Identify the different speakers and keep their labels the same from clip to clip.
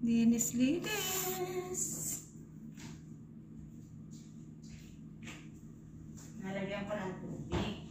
Speaker 1: Linis.
Speaker 2: Nalagyan ko ng tubig.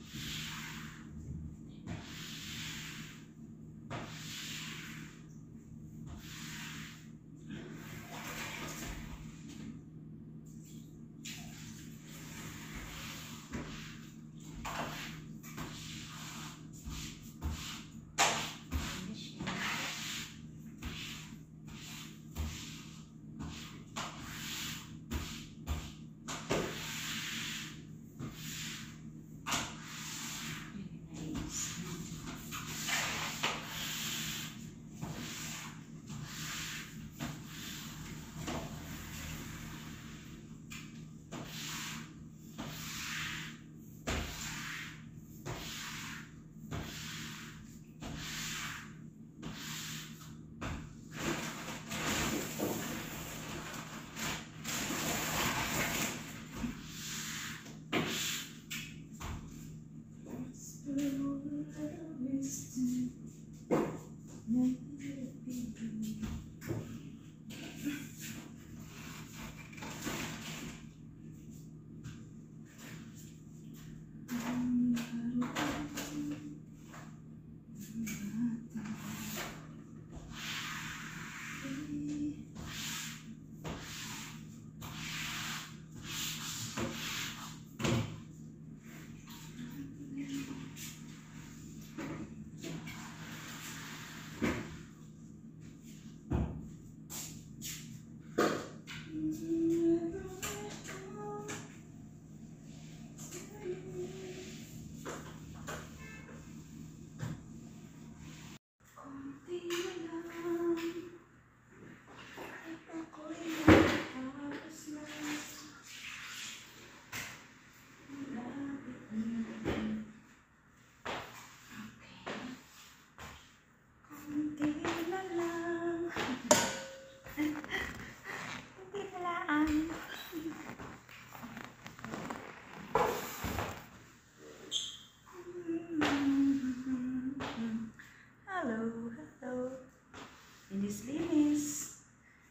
Speaker 2: Linis.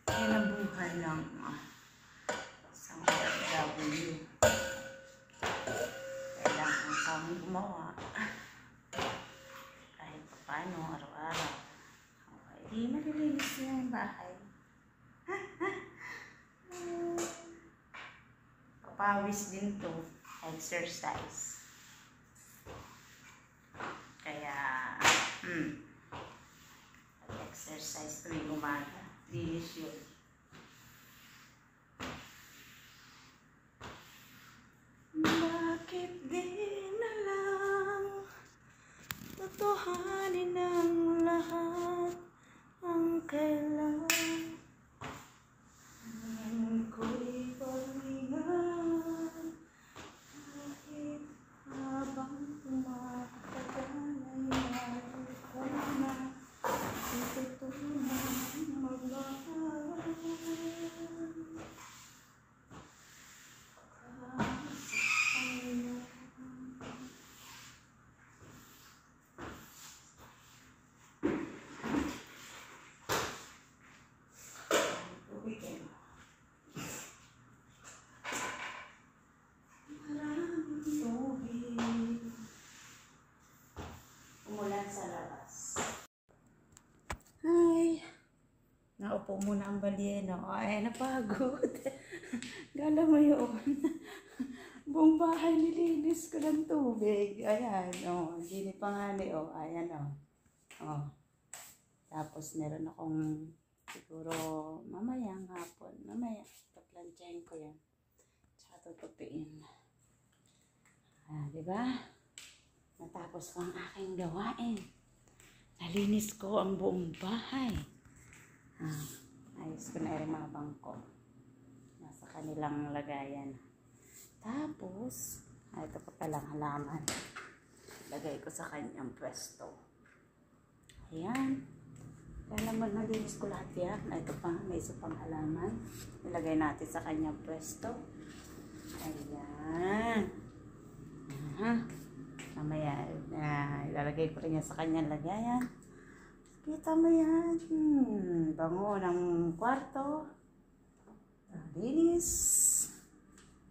Speaker 2: Yan ang buhay ng isang OFW. Kailangan kang gumawa. Kahit paano, araw-araw. Okay, di malilinis na yung bahay. Kapawis din to. Exercise. Kaya, exercise tuwing umaga. Linis yun. Bakit di na lang totohanin ang lahat ang kailangan ko'y palingan kahit habang tumatagal ay narito na ito na magmahal. Umulan sa labas. Hi! Naupo muna ang balyeno. Ay, napagod. Gala mo yun. Buong bahay nilinis ko ng tubig. Ayan, Hindi pa nga ni, Ayan, Tapos, meron akong siguro mamayang hapon. Mamaya, paplantyahin ko yan. Tsaka tutupiin. Diba? Natapos ko ang aking gawain. Nalinis ko ang buong bahay. Ayos ko na rin mga bangko. Nasa kanilang lagayan. Tapos, ito pa palang halaman. Lagay ko sa kanyang pwesto. Ayan. Kaya naman nalinis ko lahat yan. Ito pa, may isa pang halaman. Ilagay natin sa kanyang pwesto. Ayan. Mamaya, ilalagay ko rin yan sa kanyang lagayan. Kita mo yan. Bango ng kwarto. Linis.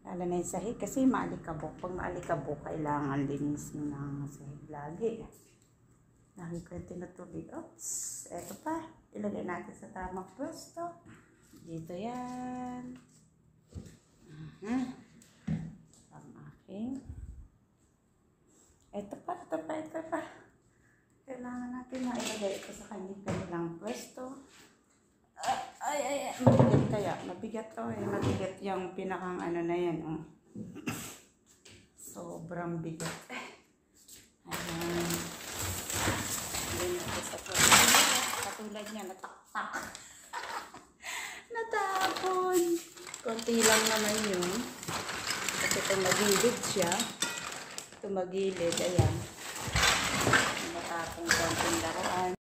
Speaker 2: Lalo na yung sahig kasi maalikabok. Pag maalikabok, kailangan linisin ng sahig lagi. Lagi ko yung tinutubig. Oops. Eto pa. Ilagay natin sa tamang pwesto. Dito yan. Ang aking. Ito pa. Kailangan natin na ilagay ito sa kanilang pwesto. Mabigat kaya. Mabigat to eh. Mabigat yung pinakang ano na yan. Oh. Sobrang bigat. Ayan. Ayan ito sa pwesto. Katulad niya, nataktak. Natapon. Konti lang naman yun. Kasi tumagilid siya. Tumagilid. Ayan. Natapong konting laruan.